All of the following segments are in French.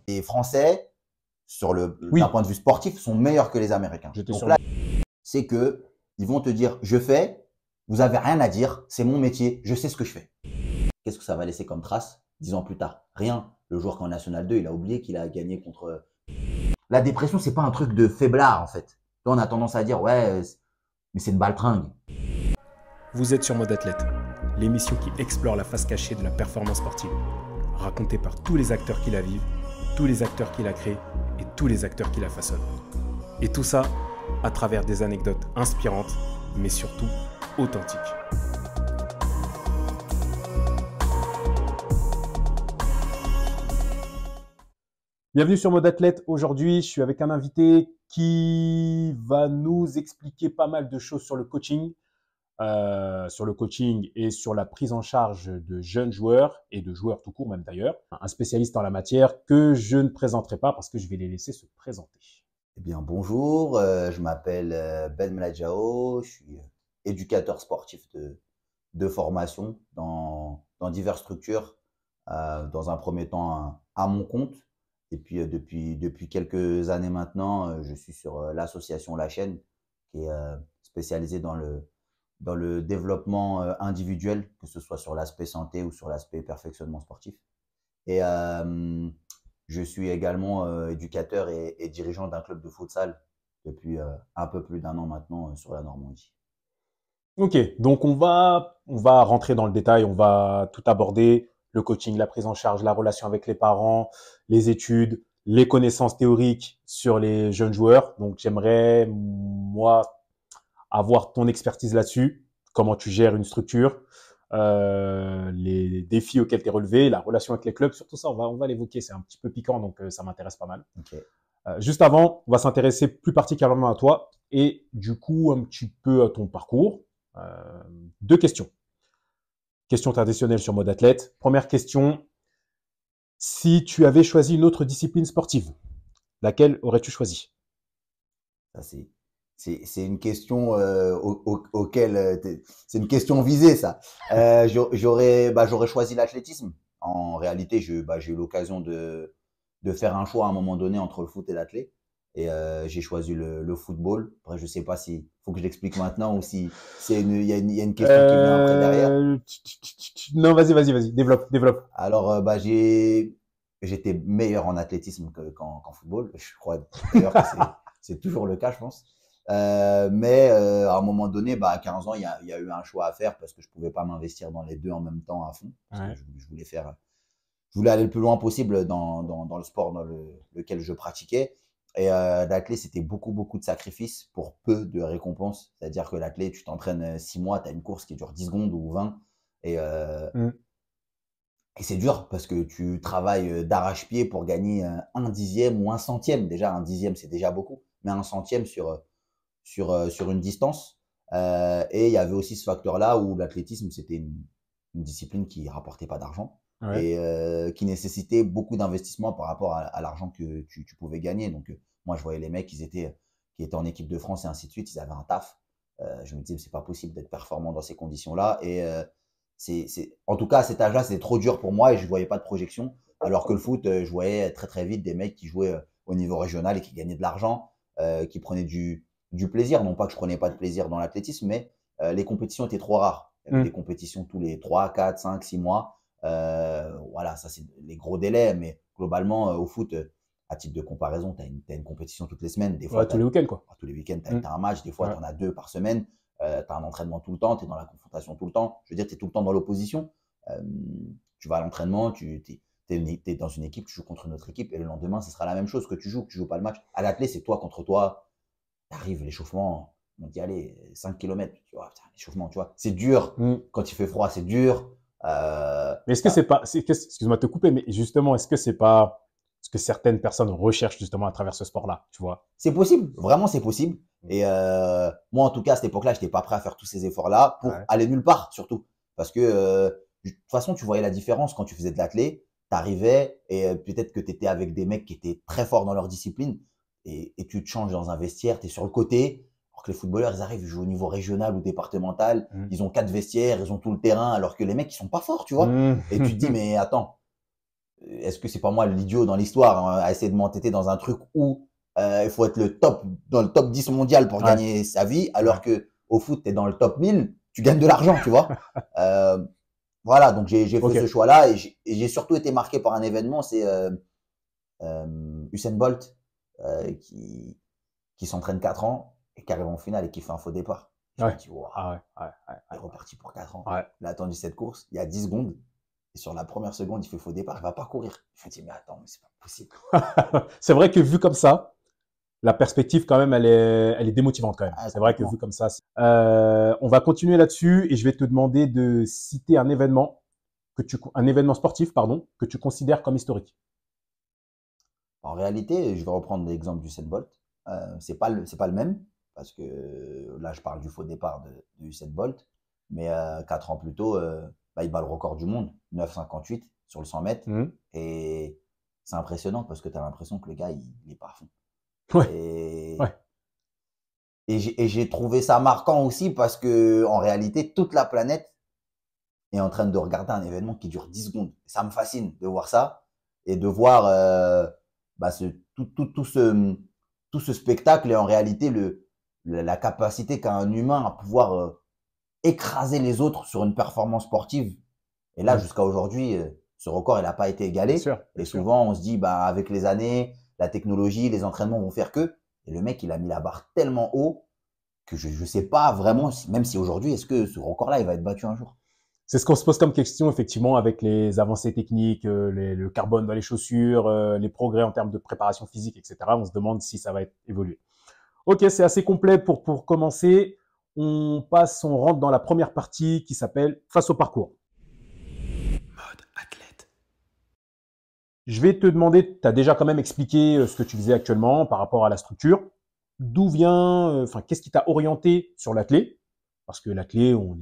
Les Français, d'un Oui, point de vue sportif, sont meilleurs que les Américains. j'étais Donc sur là, le. c'est que ils vont te dire, je fais, vous avez rien à dire, c'est mon métier, je sais ce que je fais. Qu'est-ce que ça va laisser comme trace 10 ans plus tard? Rien. Le joueur qu'en National 2, il a oublié qu'il a gagné contre. La dépression, c'est pas un truc de faiblard en fait. Là, on a tendance à dire, ouais, mais c'est une baltringue. Vous êtes sur Mode Athlète, l'émission qui explore la face cachée de la performance sportive, racontée par tous les acteurs qui la vivent, tous les acteurs qui la créent et tous les acteurs qui la façonnent. Et tout ça à travers des anecdotes inspirantes, mais surtout authentiques. Bienvenue sur Mode Athlète. Aujourd'hui, je suis avec un invité qui va nous expliquer pas mal de choses sur le coaching, et sur la prise en charge de jeunes joueurs et de joueurs tout court même d'ailleurs. Un spécialiste en la matière que je ne présenterai pas parce que je vais les laisser se présenter. Eh bien, bonjour, je m'appelle Ben Mladjao, je suis éducateur sportif de formation dans diverses structures. Dans un premier temps, à mon compte. Et puis, depuis quelques années maintenant, je suis sur l'association La Chaîne, qui est spécialisée dans le développement individuel, que ce soit sur l'aspect santé ou sur l'aspect perfectionnement sportif. Et je suis également éducateur et dirigeant d'un club de futsal depuis un peu plus d'1 an maintenant sur la Normandie. Ok, donc on va rentrer dans le détail, on va tout aborder, le coaching, la prise en charge, la relation avec les parents, les études, les connaissances théoriques sur les jeunes joueurs. Donc j'aimerais, moi, avoir ton expertise là-dessus, comment tu gères une structure, les défis auxquels tu es relevé, la relation avec les clubs, surtout ça, on va l'évoquer, c'est un petit peu piquant, donc ça m'intéresse pas mal. Ok. Juste avant, on va s'intéresser plus particulièrement à toi et du coup un petit peu à ton parcours. Euh, Deux questions. Question traditionnelle sur Mode Athlète. Première question, si tu avais choisi une autre discipline sportive, laquelle aurais-tu choisi? Ça, c'est une question auquel c'est une question visée, ça. J'aurais choisi l'athlétisme. En réalité, j'ai eu l'occasion de faire un choix à un moment donné entre le foot et l'athlé. Et j'ai choisi le football. Après, je sais pas si faut que je l'explique maintenant ou si il y a une question qui vient après derrière. Non, vas-y, développe. Alors, j'étais meilleur en athlétisme qu'en football. Je crois d'ailleurs que c'est toujours le cas, je pense. Mais à un moment donné, à 15 ans, il y a eu un choix à faire parce que je pouvais pas m'investir dans les deux en même temps à fond. Parce que Ouais. je voulais aller le plus loin possible dans le sport lequel je pratiquais. Et l'athlé, c'était beaucoup de sacrifices pour peu de récompenses. C'est-à-dire que l'athlé, tu t'entraînes 6 mois, tu as une course qui dure 10 secondes ou 20. Et Mm. et c'est dur parce que tu travailles d'arrache-pied pour gagner un dixième ou un centième. Déjà, un dixième, c'est déjà beaucoup, mais un centième sur une distance. Et il y avait aussi ce facteur-là où l'athlétisme, c'était une discipline qui rapportait pas d'argent Ouais. et qui nécessitait beaucoup d'investissement par rapport à l'argent que tu pouvais gagner. Donc, moi, je voyais les mecs qui étaient en équipe de France et ainsi de suite, ils avaient un taf. Je me disais, c'est pas possible d'être performant dans ces conditions-là. Et en tout cas, à cet âge-là, c'était trop dur pour moi et je voyais pas de projection. Alors que le foot, je voyais très vite des mecs qui jouaient au niveau régional et qui gagnaient de l'argent, qui prenaient du plaisir. Non pas que je prenais pas de plaisir dans l'athlétisme, mais les compétitions étaient trop rares. Il y avait des Mm. compétitions tous les 3, 4, 5, 6 mois. Voilà, ça c'est les gros délais, mais globalement, au foot, à titre de comparaison, t'as une compétition toutes les semaines. Des fois, Ouais, tous les week-ends, quoi. tous les week-ends, Mm. t'as un match. Des fois, Ouais. tu en as 2 par semaine. Tu as un entraînement tout le temps, tu es dans la confrontation tout le temps. Je veux dire, tu es tout le temps dans l'opposition. Euh, Tu vas à l'entraînement, tu es dans une équipe, tu joues contre une autre équipe, et le lendemain, ce sera la même chose que tu joues pas le match. À l'athlé, c'est toi contre toi. Tu arrives, l'échauffement, on dit, allez, 5 km, tu vois, putain, l'échauffement, tu vois. C'est dur. Mm. Quand il fait froid, c'est dur. Mais est-ce que c'est pas, excuse-moi de te couper, mais justement, est-ce que c'est pas ce que certaines personnes recherchent justement à travers ce sport-là, tu vois? C'est possible, vraiment c'est possible. Et moi, en tout cas, à cette époque-là, je n'étais pas prêt à faire tous ces efforts-là pour Ouais. aller nulle part, surtout. Parce que de toute façon, tu voyais la différence quand tu faisais de l'athlé. Tu arrivais et peut-être que tu étais avec des mecs qui étaient très forts dans leur discipline et tu te changes dans un vestiaire, tu es sur le côté. Alors que les footballeurs, ils arrivent, ils jouent au niveau régional ou départemental. Mm. Ils ont 4 vestiaires, ils ont tout le terrain, alors que les mecs, ils sont pas forts, tu vois. Et tu te dis, Mm. mais attends, est-ce que c'est pas moi l'idiot dans l'histoire hein, à essayer de m'entêter dans un truc où il faut être le top, dans le top 10 mondial pour Ouais, gagner sa vie, ouais. alors que au foot, tu es dans le top 1000, tu gagnes de l'argent, tu vois. Euh, voilà, donc j'ai fait Ok. ce choix-là et j'ai surtout été marqué par un événement, c'est Usain Bolt qui s'entraîne 4 ans et qui arrive en finale et qui fait un faux départ. Je me Ouais. dis, waouh, Ah ouais, ouais, ouais, il ouais, est reparti pour 4 ans. ouais. Il a attendu cette course, il y a 10 secondes. Et sur la première seconde, il fait faux départ, il va pas courir. Je me dis, mais attends, mais c'est pas possible. C'est vrai que vu comme ça, la perspective quand même, elle est démotivante quand même. Ah, C'est vrai que vu complètement. comme ça, on va continuer là-dessus et je vais te demander de citer un événement un événement sportif, pardon, que tu considères comme historique. En réalité, je vais reprendre l'exemple du Usain Bolt. C'est pas le même, parce que là, je parle du faux départ de Usain Bolt. Mais 4 ans plus tôt, bah, il bat le record du monde, 9,58 sur le 100 mètres. Mhm. Et c'est impressionnant parce que tu as l'impression que le gars, il est pas à fond. Ouais, Et, ouais, et j'ai trouvé ça marquant aussi parce que en réalité, toute la planète est en train de regarder un événement qui dure 10 secondes. Ça me fascine de voir ça et de voir bah, tout ce spectacle et en réalité la capacité qu'a un humain à pouvoir écraser les autres sur une performance sportive. Et là, mhm. jusqu'à aujourd'hui, ce record, il n'a pas été Bien égalé. sûr, bien Et sûr. souvent, on se dit, bah, avec les années, la technologie, les entraînements vont faire que. Et le mec, il a mis la barre tellement haut que je ne sais pas vraiment, même si aujourd'hui, est-ce que ce record-là, il va être battu un jour. C'est ce qu'on se pose comme question, effectivement, avec les avancées techniques, le carbone dans les chaussures, les progrès en termes de préparation physique, etc. On se demande si ça va être évolué. Ok, c'est assez complet pour commencer. On rentre dans la première partie qui s'appelle Face au parcours. Mode athlète. Je vais te demander, tu as déjà quand même expliqué ce que tu faisais actuellement par rapport à la structure. D'où vient, enfin, qu'est-ce qui t'a orienté sur l'athlé? Parce que l'athlé, on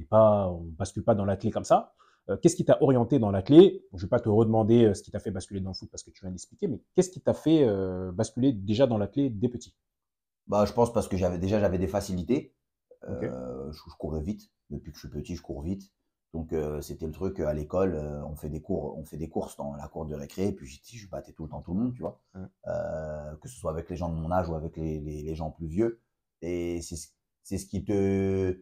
bascule pas dans l'athlé comme ça. Qu'est-ce qui t'a orienté dans l'athlé? Bon, je vais pas te redemander ce qui t'a fait basculer dans le foot parce que tu viens d'expliquer, mais qu'est-ce qui t'a fait basculer déjà dans l'athlé dès petit? Bah, je pense parce que j'avais des facilités. Ok. Je courais vite. Depuis que je suis petit, je cours vite. Donc, c'était le truc à l'école, on fait des courses dans la cour de récré. Et puis, je battais tout le temps tout le monde, tu vois. Mm. Que ce soit avec les gens de mon âge ou avec les gens plus vieux. Et c'est ce qui te.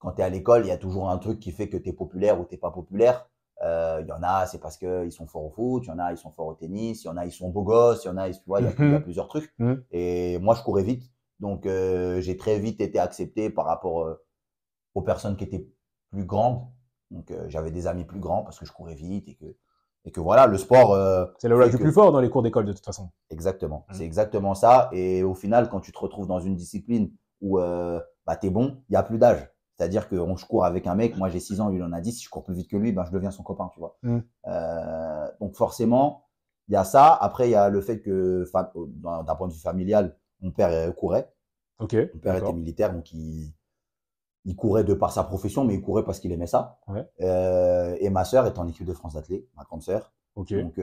Quand tu es à l'école, il y a toujours un truc qui fait que tu es populaire ou tu pas populaire. Il y en a, c'est parce qu'ils sont forts au foot. Il y en a, ils sont forts au tennis. Il y en a, ils sont beaux gosses. Il y en a, tu vois, il y a Mhm. plusieurs trucs. Mhm. Et moi, je courais vite. Donc, j'ai très vite été accepté par rapport aux personnes qui étaient plus grandes. Donc, j'avais des amis plus grands parce que je courais vite et que voilà, le sport C'est la loi fait du plus que. fort dans les cours d'école de toute façon. Exactement. Mm. C'est exactement ça. Et au final, quand tu te retrouves dans une discipline où bah, tu es bon, il n'y a plus d'âge. C'est-à-dire que je cours avec un mec, moi j'ai 6 ans, lui il en a 10. Si je cours plus vite que lui, ben, je deviens son copain, tu vois. Mm. Donc forcément, il y a ça. Après, il y a le fait que, d'un point de vue familial, mon père courait. Ok, Mon père était d'accord. militaire, donc il courait de par sa profession, mais il courait parce qu'il aimait ça. Ouais, Et ma sœur est en équipe de France d'athlée, ma grande sœur. ok. Donc,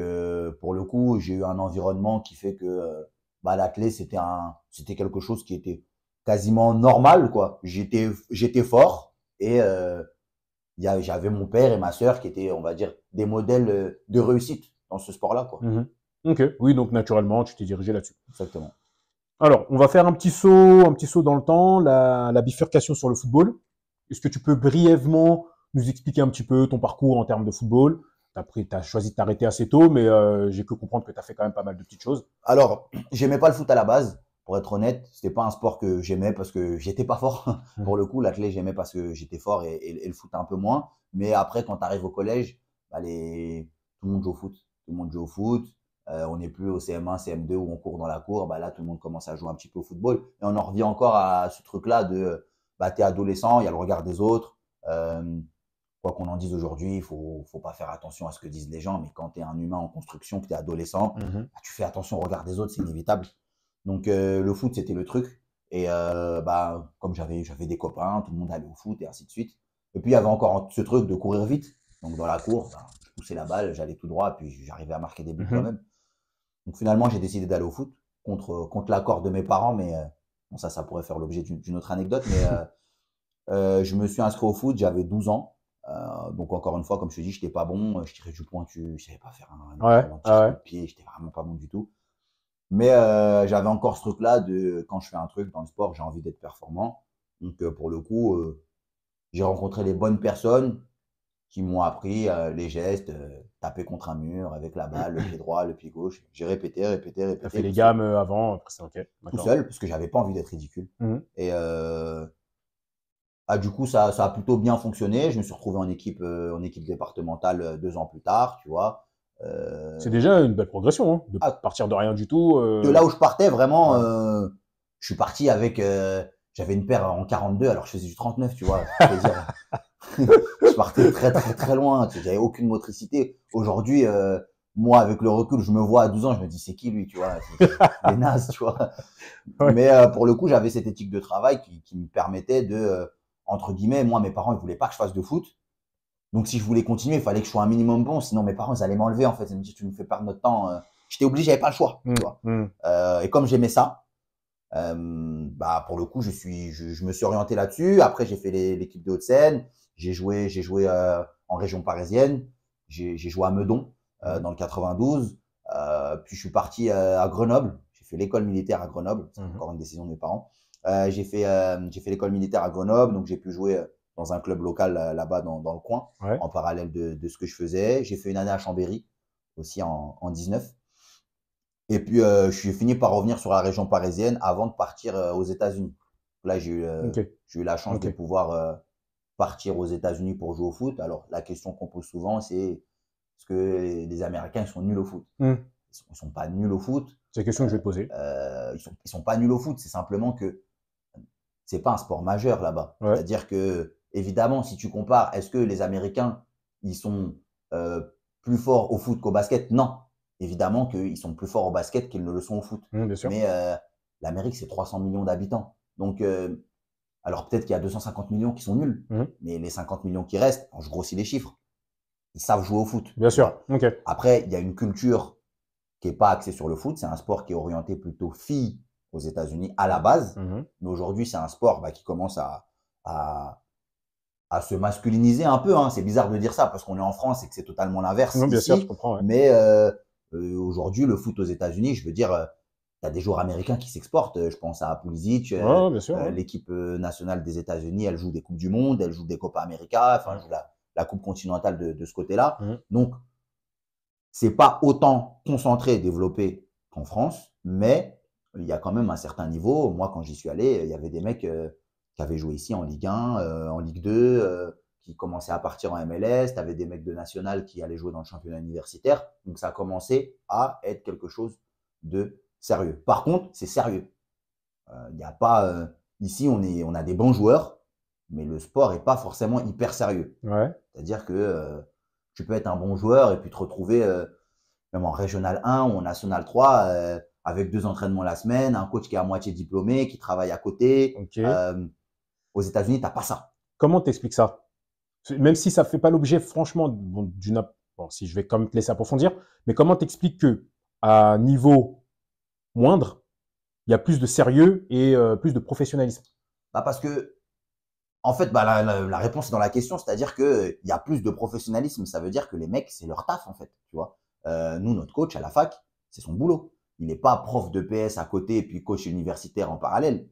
pour le coup, j'ai eu un environnement qui fait que bah, l'athlé, c'était quelque chose qui était quasiment normal, quoi. J'étais fort et j'avais mon père et ma sœur qui étaient, on va dire, des modèles de réussite dans ce sport-là, quoi. Mhm. Ok, oui, donc naturellement, tu t'es dirigé là-dessus. Exactement. Alors, on va faire un petit saut dans le temps, la bifurcation sur le football. Est-ce que tu peux brièvement nous expliquer un petit peu ton parcours en termes de football? Tu as choisi de t'arrêter assez tôt, mais j'ai pu comprendre que tu as fait quand même pas mal de petites choses. Alors, j'aimais pas le foot à la base, pour être honnête. C'était pas un sport que j'aimais parce que j'étais pas fort. Pour Mhm. le coup, l'athlé, j'aimais parce que j'étais fort et le foot un peu moins. Mais après, quand tu arrives au collège, bah, tout le monde joue au foot. Tout le monde joue au foot. On n'est plus au CM1, CM2 où on court dans la cour. Bah, là, tout le monde commence à jouer un petit peu au football. Et on en revient encore à ce truc-là de bah, t'es adolescent, il y a le regard des autres. Quoi qu'on en dise aujourd'hui, faut pas faire attention à ce que disent les gens, mais quand tu es un humain en construction, que tu es adolescent, Mhm. bah, tu fais attention au regard des autres, c'est inévitable. Donc le foot, c'était le truc. Et bah, comme j'avais des copains, tout le monde allait au foot et ainsi de suite. Et puis il y avait encore ce truc de courir vite. Donc dans la cour, bah, je poussais la balle, j'allais tout droit, puis j'arrivais à marquer des buts quand Mhm. même. Donc finalement, j'ai décidé d'aller au foot contre l'accord de mes parents, mais bon, ça pourrait faire l'objet d'une autre anecdote. Mais je me suis inscrit au foot, j'avais 12 ans. Donc, encore une fois, comme je te dis, je n'étais pas bon. Je tirais du pointu, je ne savais pas faire Ouais, un tir ah coup ouais. de pied, je n'étais vraiment pas bon du tout. Mais j'avais encore ce truc-là de quand je fais un truc dans le sport, j'ai envie d'être performant. Donc, pour le coup, j'ai rencontré les bonnes personnes qui m'ont appris les gestes, taper contre un mur avec la balle, le pied droit, le pied gauche. J'ai répété, répété, Tu as fait répété, les parce que gammes avant, après c'est OK. tout D'accord. seul, parce que j'avais pas envie d'être ridicule. Mhm. Et du coup, ça a plutôt bien fonctionné. Je me suis retrouvé en équipe départementale 2 ans plus tard, tu vois. C'est Euh, déjà une belle progression, hein, de ah, partir de rien du tout. de là où je partais, vraiment, Ouais. je suis parti avec. J'avais une paire en 42, alors je faisais du 39, tu vois. Pour te dire. Je partais très, très, très loin. Tu sais, j'avais aucune motricité. Aujourd'hui, moi, avec le recul, je me vois à 12 ans, je me dis, c'est qui lui, tu vois. Il est naze, tu vois. Ouais. Mais pour le coup, j'avais cette éthique de travail qui me permettait de, entre guillemets, moi, mes parents, ils voulaient pas que je fasse de foot. Donc, si je voulais continuer, il fallait que je sois un minimum bon. Sinon, mes parents, ils allaient m'enlever, en fait. Ils me disaient, tu nous fais perdre notre temps. J'étais obligé, j'avais pas le choix, tu vois. Et comme j'aimais ça, bah, pour le coup, je me suis orienté là-dessus. Après, j'ai fait l'équipe de Hauts-de-Seine. J'ai joué en région parisienne. J'ai joué à Meudon, dans le 92. Puis, je suis parti à Grenoble. J'ai fait l'école militaire à Grenoble. C'est encore une décision de mes parents. J'ai fait l'école militaire à Grenoble. Donc, j'ai pu jouer dans un club local là-bas dans le coin, Ouais. en parallèle de ce que je faisais. J'ai fait une année à Chambéry aussi en 19. Et puis, je suis fini par revenir sur la région parisienne avant de partir aux États-Unis. Là, OK. j'ai eu la chance de OK. pouvoir partir aux États-Unis pour jouer au foot. Alors, la question qu'on pose souvent, c'est est-ce que les Américains ils sont nuls au foot? Hmm. Ils sont pas nuls au foot. C'est la question que je vais te poser. Ils sont pas nuls au foot. C'est simplement que c'est pas un sport majeur là-bas. Ouais. C'est-à-dire que, évidemment, si tu compares, est-ce que les Américains, ils sont plus forts au foot qu'au basket? Non. Évidemment qu'ils sont plus forts au basket qu'ils ne le sont au foot. Bien sûr. Mais l'Amérique, c'est 300 millions d'habitants. Donc, alors peut-être qu'il y a 250 millions qui sont nuls, mais les 50 millions qui restent, quand je grossis les chiffres, ils savent jouer au foot. Bien sûr. OK. Après, il y a une culture qui n'est pas axée sur le foot. C'est un sport qui est orienté plutôt filles aux États-Unis à la base. Mais aujourd'hui, c'est un sport qui commence à se masculiniser un peu. Hein. C'est bizarre de dire ça parce qu'on est en France et que c'est totalement l'inverse Non, bien sûr, je ici. comprends. Ouais. Mais aujourd'hui, le foot aux États-Unis, je veux dire, il y a des joueurs américains qui s'exportent. Je pense à Pulisic, Ouais, bien sûr. Ouais. l'équipe nationale des États-Unis, elle joue des Coupes du Monde, elle joue des Copa América, enfin, elle joue la Coupe continentale de ce côté-là. Donc, c'est pas autant concentré et développé qu'en France, mais il y a quand même un certain niveau. Moi, quand j'y suis allé, il y avait des mecs qui avaient joué ici en Ligue 1, en Ligue 2, qui commençaient à partir en MLS. Tu avais des mecs de national qui allaient jouer dans le championnat universitaire. Donc, ça a commencé à être quelque chose de sérieux. Par contre, c'est sérieux. Il n'y a pas… ici, on a des bons joueurs, mais le sport n'est pas forcément hyper sérieux. Ouais. C'est-à-dire que tu peux être un bon joueur et puis te retrouver même en Régional 1 ou en National 3 avec 2 entraînements la semaine, un coach qui est à moitié diplômé, qui travaille à côté. OK. Aux États-Unis, tu n'as pas ça. Comment t'expliques ça? Même si ça ne fait pas l'objet, franchement, d'une… Bon, si je vais quand même te laisser approfondir, mais comment t'expliques que à niveau moindre, il y a plus de sérieux et plus de professionnalisme? Parce que, en fait, la réponse est dans la question, c'est-à-dire qu'il y a plus de professionnalisme. Ça veut dire que les mecs, c'est leur taf, en fait. Tu vois, nous, notre coach à la fac, c'est son boulot. Il n'est pas prof de PS à côté et puis coach universitaire en parallèle.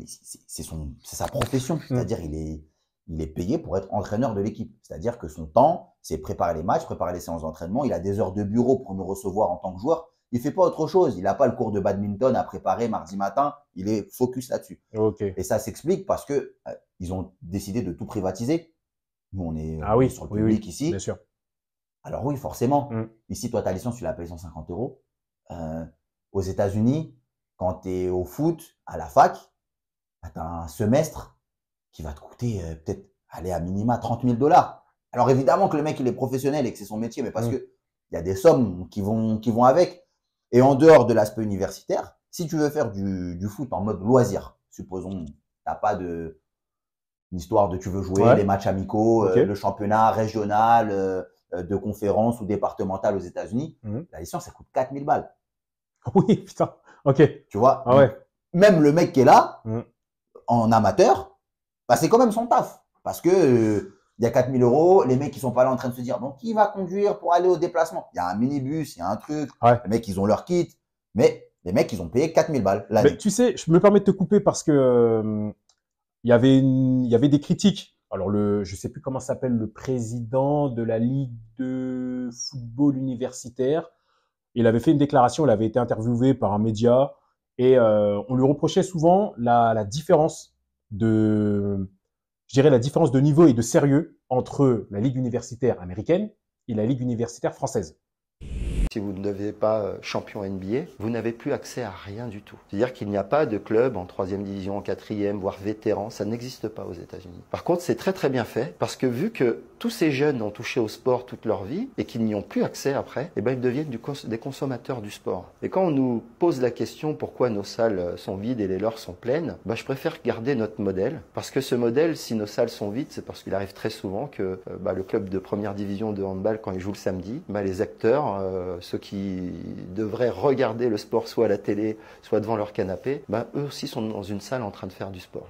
C'est sa profession. C'est-à-dire il est payé pour être entraîneur de l'équipe. C'est-à-dire que son temps, c'est préparer les matchs, préparer les séances d'entraînement. Il a des heures de bureau pour nous recevoir en tant que joueur. Il ne fait pas autre chose. Il n'a pas le cours de badminton à préparer mardi matin. Il est focus là-dessus. Okay. Et ça s'explique parce que ils ont décidé de tout privatiser. Nous, on est sur le public ici. Bien sûr. Alors oui, forcément. Ici, toi, ta licence, tu la payes 150 €. Aux États-Unis, quand tu es au foot, à la fac, tu as un semestre qui va te coûter peut-être aller à minima 30 000 $. Alors évidemment que le mec, il est professionnel et que c'est son métier, mais parce que il y a des sommes qui vont avec. Et en dehors de l'aspect universitaire, si tu veux faire du foot en mode loisir, supposons, tu n'as pas d'histoire de tu veux jouer les matchs amicaux, le championnat régional, de conférence ou départemental aux États-Unis, la licence, ça coûte 4 000 $. Oui, putain. OK. Tu vois, ah ouais. Même le mec qui est là, en amateur, c'est quand même son taf. Parce que il y a 4 000 euros, les mecs, ils sont pas là en train de se dire, donc, qui va conduire pour aller au déplacement? Il y a un minibus, il y a un truc. Ouais. Les mecs, ils ont leur kit. Mais les mecs, ils ont payé 4 000 balles Mais l'année. tu sais, je me permets de te couper parce que il y avait des critiques. Alors je sais plus comment s'appelle le président de la Ligue de football universitaire. Il avait fait une déclaration, il avait été interviewé par un média et on lui reprochait souvent la différence je dirais la différence de niveau et de sérieux entre la Ligue universitaire américaine et la Ligue universitaire française. Si vous ne devenez pas champion NBA, vous n'avez plus accès à rien du tout. C'est-à-dire qu'il n'y a pas de club en 3e division, en 4e, voire vétéran. Ça n'existe pas aux États-Unis. Par contre, c'est très très bien fait parce que vu que tous ces jeunes ont touché au sport toute leur vie et qu'ils n'y ont plus accès après, eh ben, ils deviennent des consommateurs du sport. Et quand on nous pose la question pourquoi nos salles sont vides et les leurs sont pleines, ben, je préfère garder notre modèle parce que ce modèle, si nos salles sont vides, c'est parce qu'il arrive très souvent que le club de première division de handball, quand il joue le samedi, les acteurs, ceux qui devraient regarder le sport soit à la télé, soit devant leur canapé, eux aussi sont dans une salle en train de faire du sport.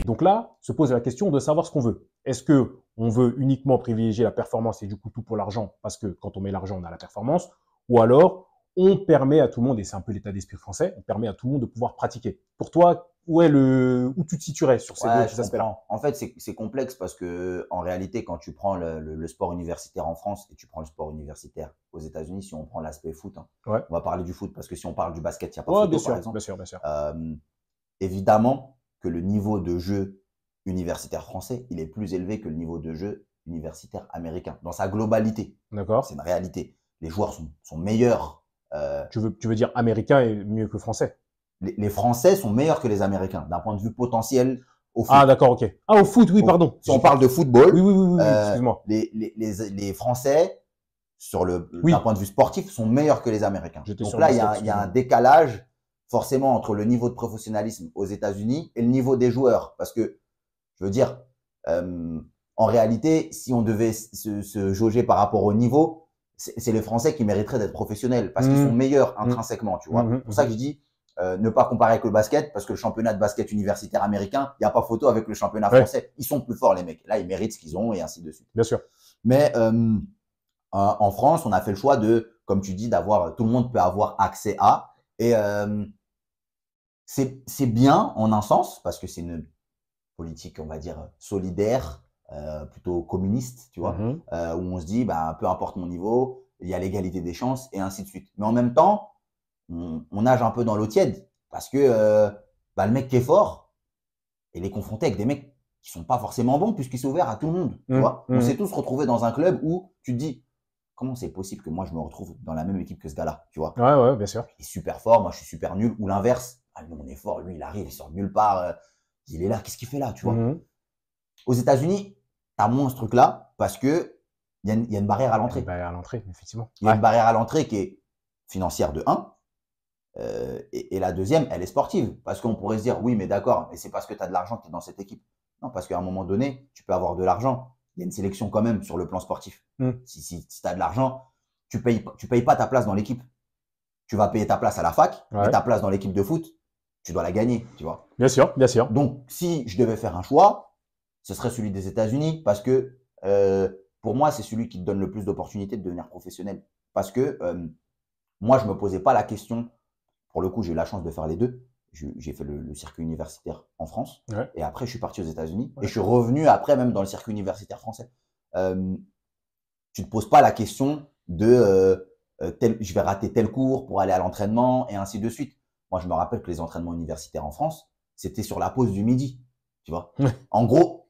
Donc là, se pose la question de savoir ce qu'on veut. Est-ce que on veut uniquement privilégier la performance et du coup tout pour l'argent parce que quand on met l'argent, on a la performance, ou alors on permet à tout le monde, et c'est un peu l'état d'esprit français, on permet à tout le monde de pouvoir pratiquer. Pour toi, où tu te situerais sur ces deux aspects-là? En fait, c'est complexe parce que en réalité, quand tu prends le sport universitaire en France et tu prends le sport universitaire aux États-Unis, si on prend l'aspect foot, Ouais. on va parler du foot parce que si on parle du basket, il n'y a pas Ouais, photo, bien sûr, par exemple. bien sûr, bien sûr. Évidemment que le niveau de jeu universitaire français, il est plus élevé que le niveau de jeu universitaire américain, dans sa globalité. D'accord. C'est une réalité. Les joueurs sont meilleurs. Tu veux dire américain est mieux que français? Les Français sont meilleurs que les Américains d'un point de vue potentiel au foot. Ah, d'accord, ok. Ah, au foot, oui, pardon. Si on parle de football, oui, excuse-moi. les Français, Oui. d'un point de vue sportif, sont meilleurs que les Américains. J'étais Donc sur là, le il y a basket, un décalage forcément entre le niveau de professionnalisme aux États-Unis et le niveau des joueurs. Parce que, je veux dire, en réalité, si on devait se jauger par rapport au niveau, c'est les Français qui mériteraient d'être professionnels parce qu'ils sont meilleurs intrinsèquement, tu vois. C'est pour ça que je dis ne pas comparer avec le basket parce que le championnat de basket universitaire américain, il n'y a pas photo avec le championnat français. Ils sont plus forts, les mecs. Là, ils méritent ce qu'ils ont et ainsi de suite. Bien sûr. Mais en France, on a fait le choix de, comme tu dis, tout le monde peut avoir accès à. Et c'est bien en un sens parce que c'est une politique, on va dire, solidaire, plutôt communiste, tu vois, où on se dit, peu importe mon niveau, il y a l'égalité des chances et ainsi de suite. Mais en même temps, on nage un peu dans l'eau tiède parce que le mec qui est fort, il est confronté avec des mecs qui sont pas forcément bons puisqu'il s'est ouvert à tout le monde, tu vois. On s'est tous retrouvés dans un club où tu te dis, comment c'est possible que moi je me retrouve dans la même équipe que ce gars-là, tu vois. Ouais, bien sûr. Il est super fort, moi je suis super nul, ou l'inverse. Nous on est fort, lui il arrive, il sort de nulle part, il est là, qu'est-ce qu'il fait là, tu vois. Aux États-Unis, tu as moins ce truc-là parce que il y a une barrière à l'entrée. Il y a une barrière à l'entrée, effectivement. Il y a une barrière à l'entrée qui est financière de 1. Et la deuxième, elle est sportive. Parce qu'on pourrait se dire, oui, mais d'accord, mais c'est parce que tu as de l'argent que tu es dans cette équipe. Non, parce qu'à un moment donné, tu peux avoir de l'argent. Il y a une sélection quand même sur le plan sportif. Si tu as de l'argent, tu payes pas ta place dans l'équipe. Tu vas payer ta place à la fac, mais ta place dans l'équipe de foot, tu dois la gagner, tu vois. Bien sûr, bien sûr. Donc, si je devais faire un choix, ce serait celui des États-Unis parce que pour moi, c'est celui qui te donne le plus d'opportunités de devenir professionnel. Parce que moi, je me posais pas la question. Pour le coup, j'ai eu la chance de faire les deux. J'ai fait le circuit universitaire en France et après, je suis parti aux États-Unis et je suis revenu après même dans le circuit universitaire français. Tu te poses pas la question de je vais rater tel cours pour aller à l'entraînement et ainsi de suite. Moi, je me rappelle que les entraînements universitaires en France, c'était sur la pause du midi, tu vois. En gros,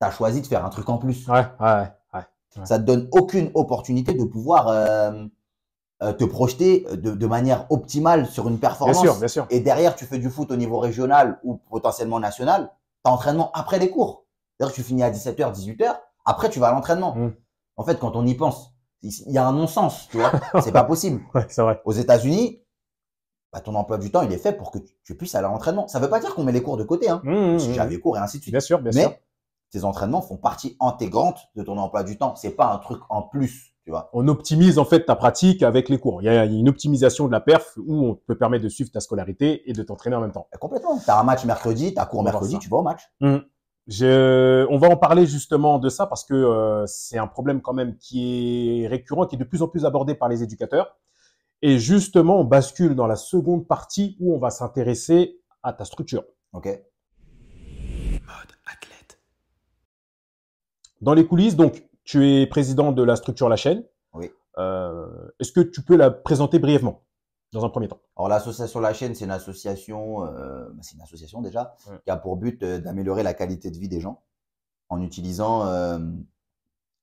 tu as choisi de faire un truc en plus. Ça te donne aucune opportunité de pouvoir te projeter de manière optimale sur une performance. Bien sûr. Et derrière, tu fais du foot au niveau régional ou potentiellement national. Tu as entraînement après les cours. C'est-à-dire que tu finis à 17h, 18h. Après, tu vas à l'entraînement. En fait, quand on y pense, il y a un non-sens, tu vois. C'est pas possible. C'est vrai. Aux États-Unis, ton emploi du temps, il est fait pour que tu puisses aller à l'entraînement. Ça veut pas dire qu'on met les cours de côté, hein. Parce que j'avais cours et ainsi de suite. Bien sûr. Mais tes entraînements font partie intégrante de ton emploi du temps. C'est pas un truc en plus. Tu vois. On optimise en fait ta pratique avec les cours. Il y a une optimisation de la perf où on peut permettre de suivre ta scolarité et de t'entraîner en même temps. Complètement. Tu as un match mercredi, tu as cours mercredi, tu vas au match. On va en parler justement de ça parce que c'est un problème quand même qui est récurrent, qui est de plus en plus abordé par les éducateurs. Et justement, on bascule dans la seconde partie où on va s'intéresser à ta structure. Ok. Mode athlète. Dans les coulisses, donc, tu es président de la structure La Chaîne. Oui. Est-ce que tu peux la présenter brièvement dans un premier temps? Alors, l'association La Chaîne, c'est une association déjà, Ouais. qui a pour but d'améliorer la qualité de vie des gens en utilisant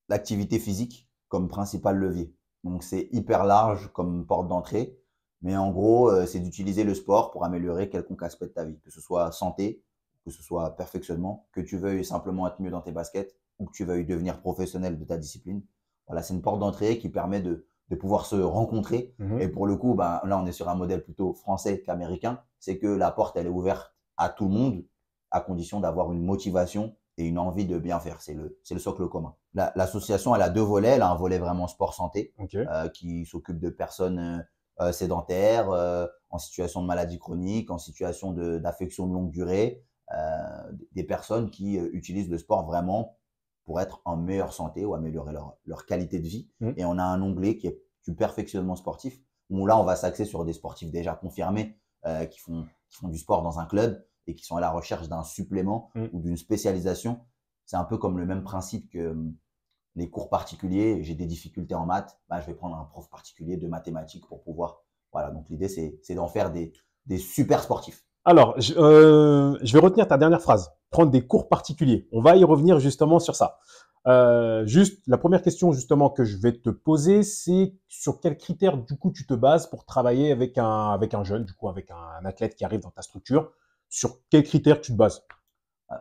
l'activité physique comme principal levier. Donc, c'est hyper large comme porte d'entrée, mais en gros, c'est d'utiliser le sport pour améliorer quelconque aspect de ta vie, que ce soit santé, que ce soit perfectionnement, que tu veuilles simplement être mieux dans tes baskets ou que tu veuilles devenir professionnel de ta discipline. Voilà, c'est une porte d'entrée qui permet de pouvoir se rencontrer. Et pour le coup, ben, là, on est sur un modèle plutôt français qu'américain. C'est que la porte, elle est ouverte à tout le monde, à condition d'avoir une motivation et une envie de bien faire. C'est le socle commun. L'association, elle a deux volets. Elle a un volet vraiment sport-santé Ok. qui s'occupe de personnes sédentaires, en situation de maladie chronique, en situation d'affection de longue durée, des personnes qui utilisent le sport vraiment pour être en meilleure santé ou améliorer leur qualité de vie. Et on a un onglet qui est du perfectionnement sportif, où là, on va s'axer sur des sportifs déjà confirmés qui font du sport dans un club et qui sont à la recherche d'un supplément ou d'une spécialisation. C'est un peu comme le même principe que les cours particuliers. J'ai des difficultés en maths, je vais prendre un prof particulier de mathématiques pour pouvoir… Voilà, donc l'idée, c'est d'en faire des super sportifs. Alors, je vais retenir ta dernière phrase. Prendre des cours particuliers. On va y revenir justement sur ça. Juste, la première question justement que je vais te poser, c'est sur quels critères du coup tu te bases pour travailler avec un jeune, du coup avec un athlète qui arrive dans ta structure. Sur quels critères tu te bases?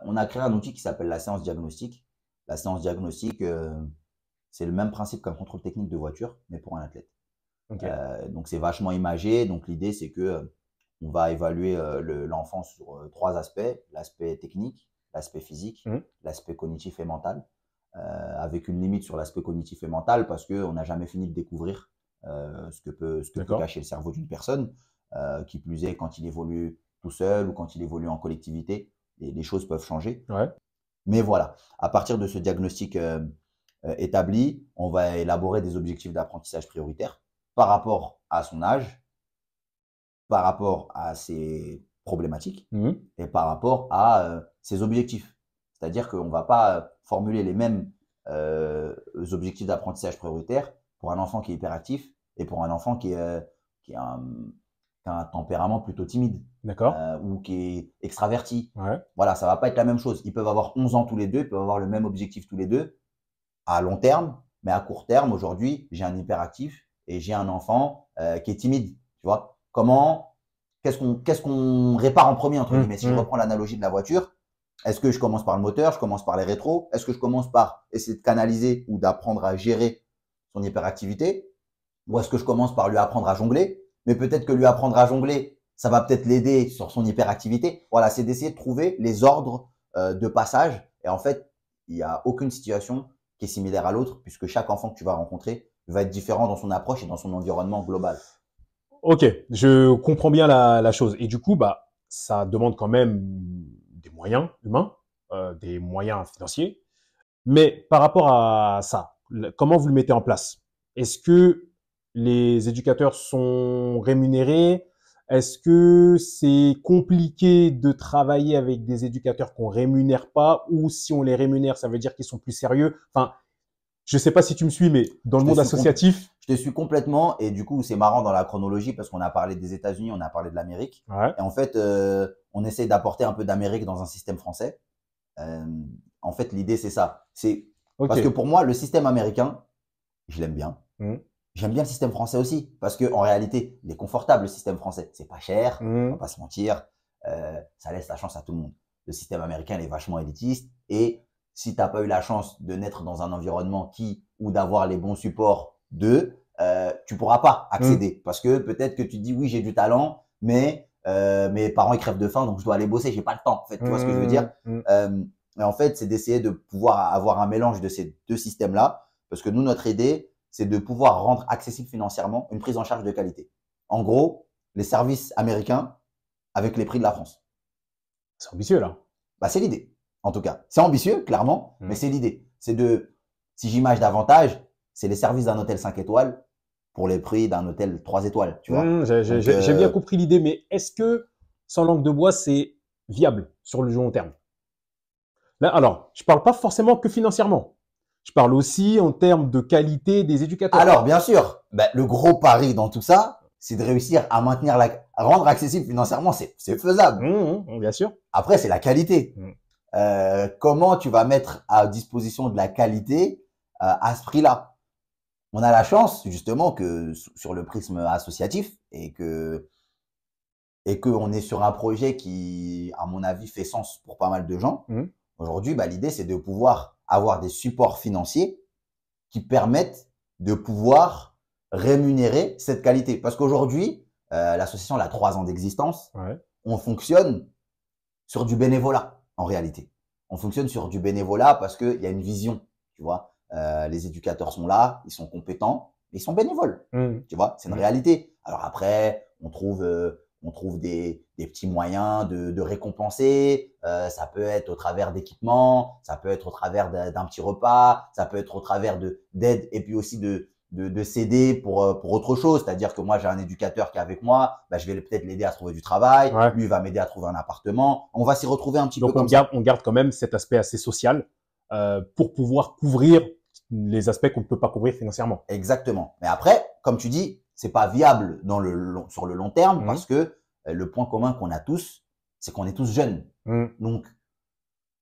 On a créé un outil qui s'appelle la séance diagnostic. La séance diagnostic, c'est le même principe qu'un contrôle technique de voiture, mais pour un athlète. Okay. Donc, c'est vachement imagé. Donc, l'idée, c'est que on va évaluer l'enfant sur trois aspects: l'aspect technique, l'aspect physique, l'aspect cognitif et mental, avec une limite sur l'aspect cognitif et mental parce qu'on n'a jamais fini de découvrir ce que peut cacher le cerveau d'une personne. Qui plus est, quand il évolue tout seul ou quand il évolue en collectivité, les choses peuvent changer. Ouais. Mais voilà, à partir de ce diagnostic établi, on va élaborer des objectifs d'apprentissage prioritaires par rapport à son âge, par rapport à ses problématiques et par rapport à ses objectifs. C'est-à-dire qu'on ne va pas formuler les mêmes objectifs d'apprentissage prioritaire pour un enfant qui est hyperactif et pour un enfant qui a un tempérament plutôt timide ou qui est extraverti. Ouais. Voilà, ça ne va pas être la même chose. Ils peuvent avoir 11 ans tous les deux, ils peuvent avoir le même objectif tous les deux à long terme, mais à court terme, aujourd'hui, j'ai un hyperactif et j'ai un enfant qui est timide. Tu vois, qu'est-ce qu'on répare en premier, entre guillemets? Si je reprends l'analogie de la voiture, est-ce que je commence par le moteur, je commence par les rétros? Est-ce que je commence par essayer de canaliser ou d'apprendre à gérer son hyperactivité? Ou est-ce que je commence par lui apprendre à jongler? Mais peut-être que lui apprendre à jongler, ça va peut-être l'aider sur son hyperactivité. Voilà, c'est d'essayer de trouver les ordres de passage. Et en fait, il n'y a aucune situation qui est similaire à l'autre, puisque chaque enfant que tu vas rencontrer va être différent dans son approche et dans son environnement global. Ok, je comprends bien la chose. Et du coup, ça demande quand même des moyens humains, des moyens financiers. Mais par rapport à ça, comment vous le mettez en place? Est-ce que les éducateurs sont rémunérés? Est-ce que c'est compliqué de travailler avec des éducateurs qu'on rémunère pas? Ou si on les rémunère, ça veut dire qu'ils sont plus sérieux? Enfin, je sais pas si tu me suis, mais dans le monde associatif… Je te suis complètement. Et du coup, c'est marrant dans la chronologie parce qu'on a parlé des États-Unis, on a parlé de l'Amérique. Ouais. Et en fait, on essaie d'apporter un peu d'Amérique dans un système français. En fait, l'idée, c'est ça. Parce que pour moi, le système américain, je l'aime bien. J'aime bien le système français aussi. Parce qu'en réalité, il est confortable, le système français. C'est pas cher, on va pas se mentir. Ça laisse la chance à tout le monde. Le système américain, il est vachement élitiste. Et si tu n'as pas eu la chance de naître dans un environnement ou d'avoir les bons supports tu pourras pas accéder. Parce que peut-être que tu te dis, oui, j'ai du talent, mais mes parents, ils crèvent de faim, donc je dois aller bosser, j'ai pas le temps. En fait, tu vois ce que je veux dire? Et en fait, c'est d'essayer de pouvoir avoir un mélange de ces deux systèmes-là. Parce que nous, notre idée, c'est de pouvoir rendre accessible financièrement une prise en charge de qualité. En gros, les services américains avec les prix de la France. C'est ambitieux, là. C'est l'idée. en tout cas. C'est ambitieux, clairement, mais c'est l'idée. C'est de, si j'imagine davantage, c'est les services d'un hôtel 5 étoiles pour les prix d'un hôtel 3 étoiles, tu vois. J'ai bien compris l'idée, mais est-ce que, sans langue de bois, c'est viable sur le long terme? Là, alors, je parle pas forcément que financièrement. Je parle aussi en termes de qualité des éducateurs. Alors, bien sûr, le gros pari dans tout ça, c'est de réussir à maintenir à rendre accessible financièrement, c'est faisable. Bien sûr. Après, c'est la qualité. Comment tu vas mettre à disposition de la qualité à ce prix-là? On a la chance, justement, que sur le prisme associatif et qu'on est sur un projet qui, à mon avis, fait sens pour pas mal de gens. Aujourd'hui, l'idée, c'est de pouvoir avoir des supports financiers qui permettent de pouvoir rémunérer cette qualité. Parce qu'aujourd'hui, l'association elle a 3 ans d'existence. On fonctionne sur du bénévolat, en réalité. On fonctionne sur du bénévolat parce qu'il y a une vision, tu vois. Les éducateurs sont là, ils sont compétents, mais ils sont bénévoles, tu vois. C'est une réalité. Alors après, on trouve des petits moyens de récompenser. Ça peut être au travers d'équipements, ça peut être au travers d'un petit repas, ça peut être au travers d'aide et puis aussi de s'aider pour autre chose. C'est-à-dire que moi, j'ai un éducateur qui est avec moi, je vais peut-être l'aider à trouver du travail. Lui, il va m'aider à trouver un appartement. On va s'y retrouver un petit peu comme ça. Donc, on garde quand même cet aspect assez social pour pouvoir couvrir les aspects qu'on ne peut pas couvrir financièrement. Exactement. Mais après, comme tu dis, c'est pas viable sur le long terme parce que le point commun qu'on a tous, c'est qu'on est tous jeunes. Donc,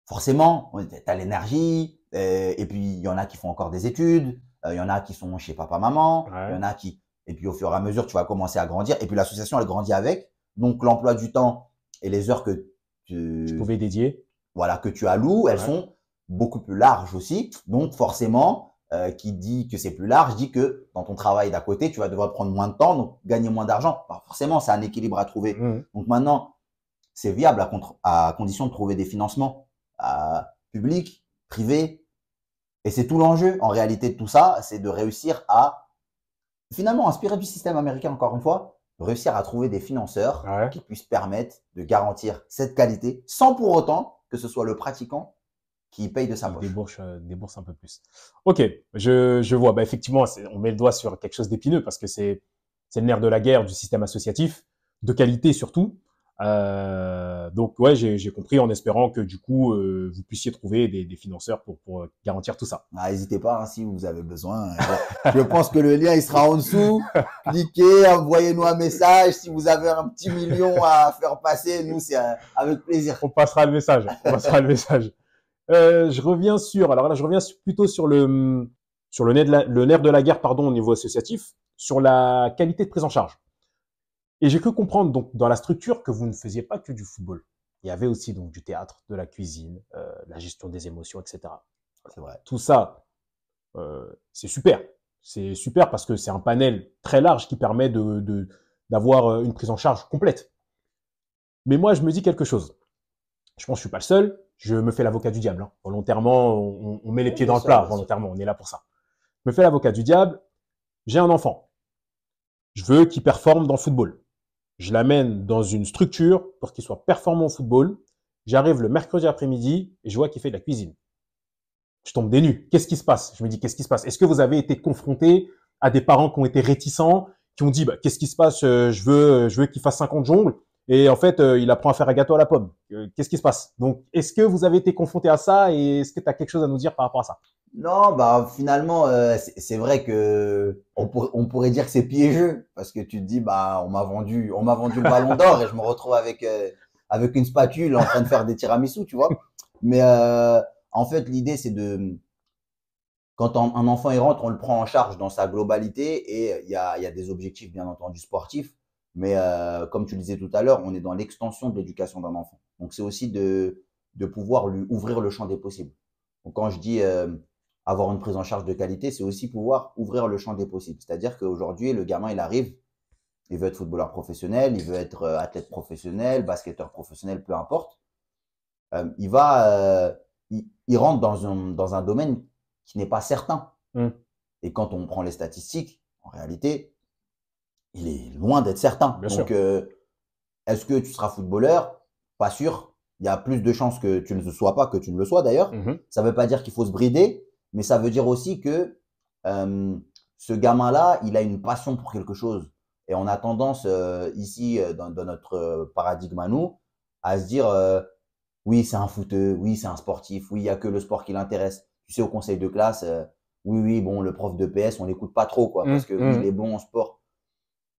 forcément, tu as l'énergie et puis il y en a qui font encore des études, il y en a qui sont chez papa-maman, il y en a qui… Et puis, au fur et à mesure, tu vas commencer à grandir. Et puis, l'association, elle grandit avec. Donc, l'emploi du temps et les heures que tu pouvais dédier, que tu alloues, elles sont beaucoup plus larges aussi. Donc, forcément, qui dit que c'est plus large, dit que dans ton travail d'à côté, tu vas devoir prendre moins de temps, donc gagner moins d'argent. Forcément, c'est un équilibre à trouver. Donc maintenant, c'est viable à condition de trouver des financements publics, privés. Et c'est tout l'enjeu, en réalité, de tout ça, c'est de réussir à, finalement, inspirer du système américain, encore une fois, réussir à trouver des financeurs qui puissent permettre de garantir cette qualité sans pour autant que ce soit le pratiquant qui paye de sa poche. Débourse un peu plus. Ok, je vois. Effectivement, on met le doigt sur quelque chose d'épineux parce que c'est le nerf de la guerre du système associatif, de qualité surtout. Donc, j'ai compris en espérant que du coup, vous puissiez trouver des financeurs pour garantir tout ça. N'hésitez pas si vous avez besoin. Je pense que le lien, il sera en dessous. Cliquez, envoyez-nous un message. Si vous avez un petit million à faire passer, nous, c'est avec plaisir. On passera le message. Je reviens plutôt sur le nerf de la guerre, au niveau associatif, sur la qualité de prise en charge. Et j'ai cru comprendre, donc, dans la structure que vous ne faisiez pas que du football. Il y avait aussi, donc, du théâtre, de la cuisine, la gestion des émotions, etc. C'est vrai. Tout ça, c'est super. C'est super parce que c'est un panel très large qui permet d'avoir une prise en charge complète. Mais moi, je me dis quelque chose. Je pense que je suis pas le seul. Je me fais l'avocat du diable. Volontairement, on met les pieds dans le plat. Volontairement, on est là pour ça. Je me fais l'avocat du diable. J'ai un enfant. Je veux qu'il performe dans le football. Je l'amène dans une structure pour qu'il soit performant au football. J'arrive le mercredi après-midi et je vois qu'il fait de la cuisine. Je tombe des nues. Qu'est-ce qui se passe? Je me dis, qu'est-ce qui se passe? Est-ce que vous avez été confronté à des parents qui ont été réticents, qui ont dit, qu'est-ce qui se passe? Je veux qu'il fasse 50 jongles. Et en fait, il apprend à faire un gâteau à la pomme. Qu'est-ce qui se passe? Donc, est-ce que vous avez été confronté à ça et est-ce que tu as quelque chose à nous dire par rapport à ça? Non, finalement, c'est vrai que on pourrait dire que c'est piégeux parce que tu te dis, on m'a vendu le ballon d'or et je me retrouve avec une spatule en train de faire des tiramisu, tu vois. Mais en fait, l'idée, c'est quand un enfant il rentre, on le prend en charge dans sa globalité et il y a des objectifs, bien entendu, sportifs. Mais comme tu le disais tout à l'heure, on est dans l'extension de l'éducation d'un enfant. Donc, c'est aussi de pouvoir lui ouvrir le champ des possibles. Donc, quand je dis avoir une prise en charge de qualité, c'est aussi pouvoir ouvrir le champ des possibles. C'est-à-dire qu'aujourd'hui, le gamin, il arrive, il veut être footballeur professionnel, il veut être athlète professionnel, basketteur professionnel, peu importe. Il rentre dans un domaine qui n'est pas certain. Et quand on prend les statistiques, en réalité, il est loin d'être certain. Donc, est-ce que tu seras footballeur? Pas sûr. il y a plus de chances que tu ne le sois pas que tu ne le sois d'ailleurs. Mhm. Ça ne veut pas dire qu'il faut se brider, mais ça veut dire aussi que ce gamin-là, il a une passion pour quelque chose. Et on a tendance ici, dans notre paradigme à nous, à se dire oui, c'est un footeux, oui, c'est un sportif, oui, il n'y a que le sport qui l'intéresse. Tu sais, au conseil de classe, oui, oui, bon, le prof de PS, on l'écoute pas trop, quoi, parce que oui, il est bon en sport.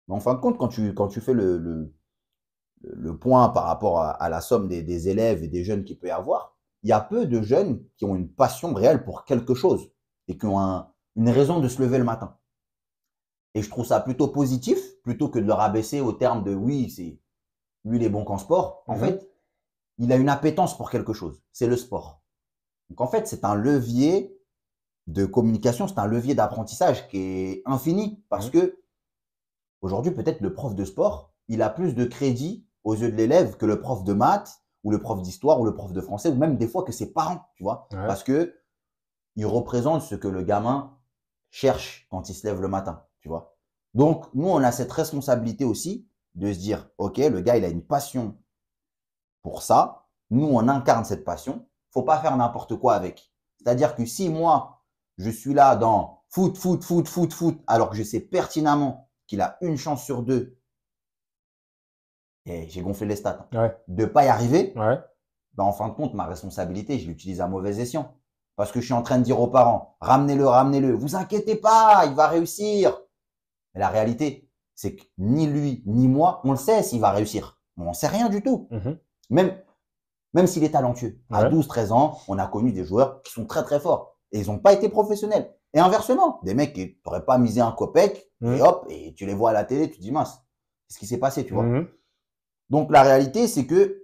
Mais en fin de compte, quand tu fais le point par rapport à la somme des élèves et des jeunes qu'il peut y avoir, il y a peu de jeunes qui ont une passion réelle pour quelque chose et qui ont une raison de se lever le matin. Et je trouve ça plutôt positif, plutôt que de le rabaisser au terme de oui, lui, il est bon qu'en sport. En fait, il a une appétence pour quelque chose. C'est le sport. Donc, en fait, c'est un levier de communication, c'est un levier d'apprentissage qui est infini parce que aujourd'hui, peut-être le prof de sport, il a plus de crédit aux yeux de l'élève que le prof de maths ou le prof d'histoire ou le prof de français ou même des fois que ses parents, tu vois, parce que il représente ce que le gamin cherche quand il se lève le matin, tu vois. Donc, nous, on a cette responsabilité aussi de se dire, OK, le gars, il a une passion pour ça. Nous, on incarne cette passion. Faut pas faire n'importe quoi avec. C'est-à-dire que si moi, je suis là dans foot, alors que je sais pertinemment qu'il a une chance sur deux, et j'ai gonflé les stats, de pas y arriver, ben, en fin de compte, ma responsabilité, je l'utilise à mauvais escient. Parce que je suis en train de dire aux parents, ramenez-le, vous inquiétez pas, il va réussir. Mais la réalité, c'est que ni lui, ni moi, on le sait s'il va réussir. On n'en sait rien du tout. Même s'il est talentueux. À 12, 13 ans, on a connu des joueurs qui sont très, très forts. Et ils n'ont pas été professionnels. Et inversement, des mecs qui n'auraient pas misé un copec, et hop, et tu les vois à la télé, tu te dis, mince, qu'est-ce qui s'est passé, tu vois. Donc, la réalité, c'est que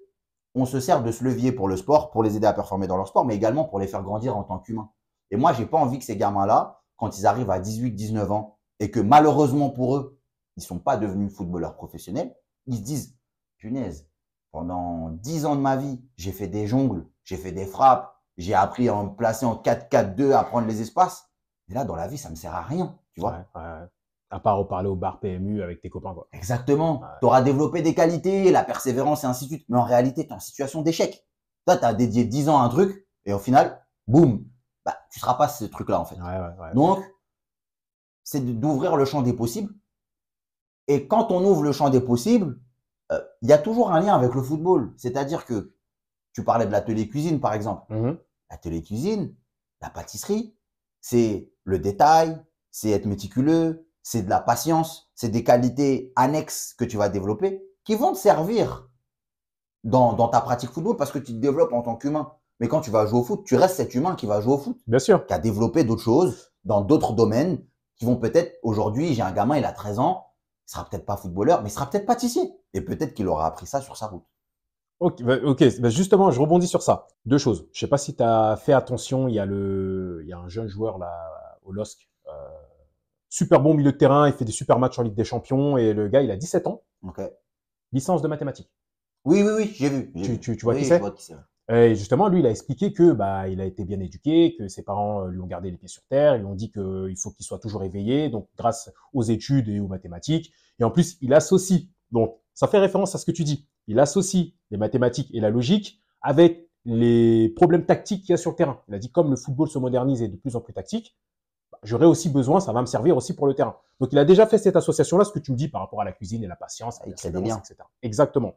on se sert de ce levier pour le sport, pour les aider à performer dans leur sport, mais également pour les faire grandir en tant qu'humains. Et moi, j'ai pas envie que ces gamins-là, quand ils arrivent à 18, 19 ans, et que malheureusement pour eux, ils sont pas devenus footballeurs professionnels, ils se disent, punaise, pendant 10 ans de ma vie, j'ai fait des jongles, j'ai fait des frappes, j'ai appris à me placer en 4-4-2, à prendre les espaces. Et là, dans la vie, ça me sert à rien, tu vois. À part reparler au bar PMU avec tes copains, quoi. Exactement. Tu auras développé des qualités, la persévérance et ainsi de suite. Mais en réalité, tu es en situation d'échec. Toi, tu as dédié 10 ans à un truc et au final, boum, bah, tu seras pas ce truc-là, en fait. Donc, c'est d'ouvrir le champ des possibles. Et quand on ouvre le champ des possibles, il y a toujours un lien avec le football. C'est-à-dire que tu parlais de l'atelier cuisine, par exemple. L'atelier cuisine, la pâtisserie, c'est le détail, c'est être méticuleux, c'est de la patience, c'est des qualités annexes que tu vas développer qui vont te servir dans ta pratique football parce que tu te développes en tant qu'humain. Mais quand tu vas jouer au foot, tu restes cet humain qui va jouer au foot. Bien sûr. Qui a développé d'autres choses dans d'autres domaines qui vont peut-être, aujourd'hui, j'ai un gamin, il a 13 ans, il sera peut-être pas footballeur, mais il sera peut-être pâtissier. Et peut-être qu'il aura appris ça sur sa route. Ok, justement, je rebondis sur ça. Deux choses. Je sais pas si tu as fait attention, il y a un jeune joueur là au LOSC, super bon milieu de terrain, il fait des super matchs en Ligue des Champions et le gars, il a 17 ans. Licence de mathématiques. Oui, j'ai vu. Tu vois qui c'est? Et justement, lui, il a expliqué que bah il a été bien éduqué, que ses parents lui ont gardé les pieds sur terre, ils lui ont dit qu'il faut qu'il soit toujours éveillé, donc grâce aux études et aux mathématiques. Et en plus, il associe, donc ça fait référence à ce que tu dis, il associe les mathématiques et la logique avec les problèmes tactiques qu'il y a sur le terrain. Il a dit comme le football se modernise et est de plus en plus tactique, j'aurai aussi besoin, ça va me servir aussi pour le terrain. Donc il a déjà fait cette association-là, ce que tu me dis par rapport à la cuisine et la patience, il crée des liens, etc. Exactement.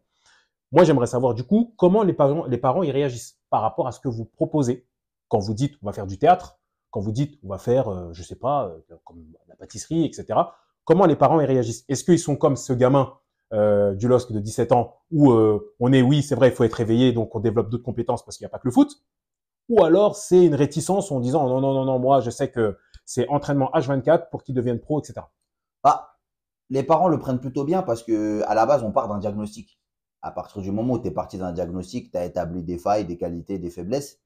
Moi, j'aimerais savoir du coup comment les parents y réagissent par rapport à ce que vous proposez quand vous dites on va faire du théâtre, quand vous dites on va faire, je sais pas, comme la pâtisserie, etc. Comment les parents y réagissent? Est-ce qu'ils sont comme ce gamin du LOSC de 17 ans où on est oui, c'est vrai, il faut être éveillé, donc on développe d'autres compétences parce qu'il n'y a pas que le foot? Ou alors c'est une réticence en disant non, moi je sais que c'est entraînement H24 pour qu'ils deviennent pro, etc. Ah, les parents le prennent plutôt bien parce que à la base, on part d'un diagnostic. À partir du moment où tu es parti d'un diagnostic, tu as établi des failles, des qualités, des faiblesses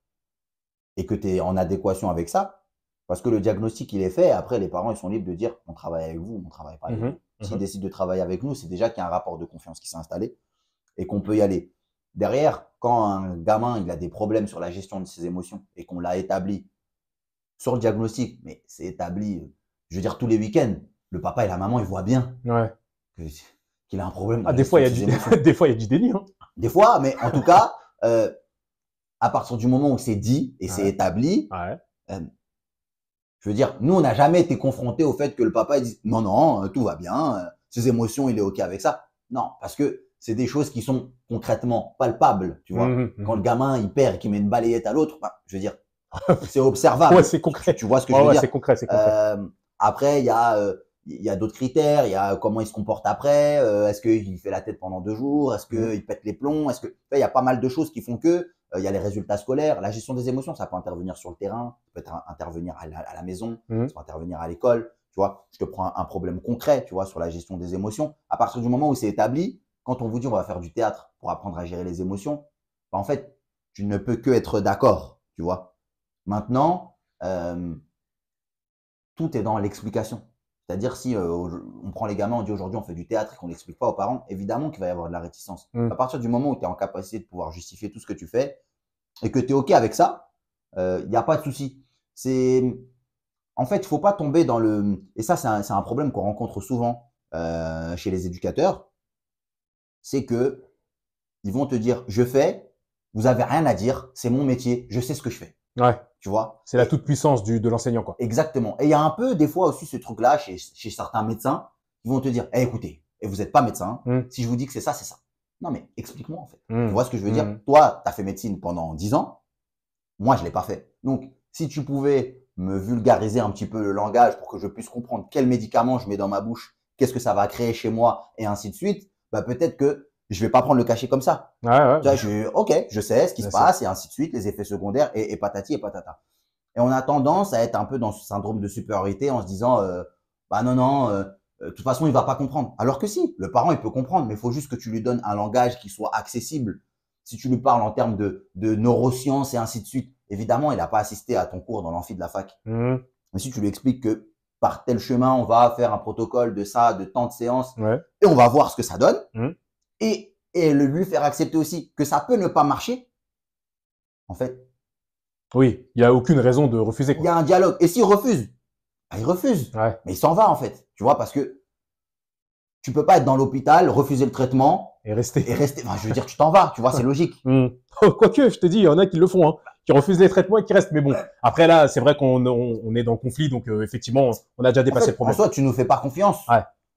et que tu es en adéquation avec ça. Parce que le diagnostic, il est fait. Après, les parents, ils sont libres de dire on travaille avec vous, on ne travaille pas avec vous. S'ils décident de travailler avec nous, c'est déjà qu'il y a un rapport de confiance qui s'est installé et qu'on peut y aller. Derrière, quand un gamin il a des problèmes sur la gestion de ses émotions et qu'on l'a établi sur le diagnostic, mais c'est établi, je veux dire, tous les week-ends, le papa et la maman, ils voient bien qu'il a un problème. Des fois, il y a du déni. Hein. Des fois, mais en tout cas, à partir du moment où c'est dit et c'est établi, Ouais. je veux dire, nous, on n'a jamais été confrontés au fait que le papa il dise non, non, tout va bien, ses émotions, il est OK avec ça. Non, parce que c'est des choses qui sont concrètement palpables, tu vois. Quand le gamin, il perd et qu'il met une balayette à l'autre, bah, je veux dire, c'est observable. Ouais, c'est concret. Tu vois ce que Ouais, je veux ouais, dire? c'est concret, c'est concret. Après, il y a d'autres critères. Il y a comment il se comporte après. Est-ce qu'il fait la tête pendant 2 jours? Est-ce qu'il pète les plombs? Il y a pas mal de choses qui font que il y a les résultats scolaires. La gestion des émotions, ça peut intervenir sur le terrain, ça peut intervenir à la maison, ça peut intervenir à l'école. Tu vois, je te prends un problème concret, tu vois, sur la gestion des émotions. À partir du moment où c'est établi, quand on vous dit on va faire du théâtre pour apprendre à gérer les émotions, bah, en fait, tu ne peux que être d'accord, tu vois. Maintenant, tout est dans l'explication. C'est-à-dire si on prend les gamins, on dit aujourd'hui on fait du théâtre et qu'on n'explique pas aux parents, évidemment qu'il va y avoir de la réticence. À partir du moment où tu es en capacité de pouvoir justifier tout ce que tu fais et que tu es OK avec ça, il n'y a pas de souci. En fait, il ne faut pas tomber dans le… Et ça, c'est un problème qu'on rencontre souvent chez les éducateurs. C'est que ils vont te dire, je fais, vous avez rien à dire, c'est mon métier, je sais ce que je fais. Ouais. Tu vois? C'est la toute-puissance de l'enseignant, quoi. Exactement. Et il y a un peu, des fois aussi, ce truc-là chez certains médecins, ils vont te dire, écoutez, et vous n'êtes pas médecin, si je vous dis que c'est ça, c'est ça. Non, mais explique-moi, en fait. Tu vois ce que je veux dire? Toi, tu as fait médecine pendant 10 ans. Moi, je ne l'ai pas fait. Donc, si tu pouvais me vulgariser un petit peu le langage pour que je puisse comprendre quel médicament je mets dans ma bouche, qu'est-ce que ça va créer chez moi, et ainsi de suite, bah, peut-être que je vais pas prendre le cachet comme ça. Ouais. Tu vois, OK, je sais ce qui se passe, et ainsi de suite, les effets secondaires, et patati et patata. Et on a tendance à être un peu dans ce syndrome de supériorité en se disant, bah non, de toute façon, il va pas comprendre. Alors que si, le parent, il peut comprendre, mais il faut juste que tu lui donnes un langage qui soit accessible. Si tu lui parles en termes de neurosciences et ainsi de suite, évidemment, il n'a pas assisté à ton cours dans l'amphi de la fac. Mais si tu lui expliques que par tel chemin, on va faire un protocole de ça, de tant de séances, et on va voir ce que ça donne, et lui faire accepter aussi que ça peut ne pas marcher, en fait, oui, il n'y a aucune raison de refuser, il y quoi. a un dialogue. Et s'il refuse, bah, il refuse. Ouais. Mais il s'en va, en fait. Tu vois, parce que tu peux pas être dans l'hôpital, refuser le traitement Et rester. Enfin, je veux dire, tu t'en vas. Tu vois, c'est logique. Quoique, je te dis, il y en a qui le font, hein, qui refusent les traitements et qui restent. Mais bon, après là, c'est vrai qu'on est dans le conflit, donc effectivement, on a déjà dépassé le problème. En soi, tu nous fais pas confiance.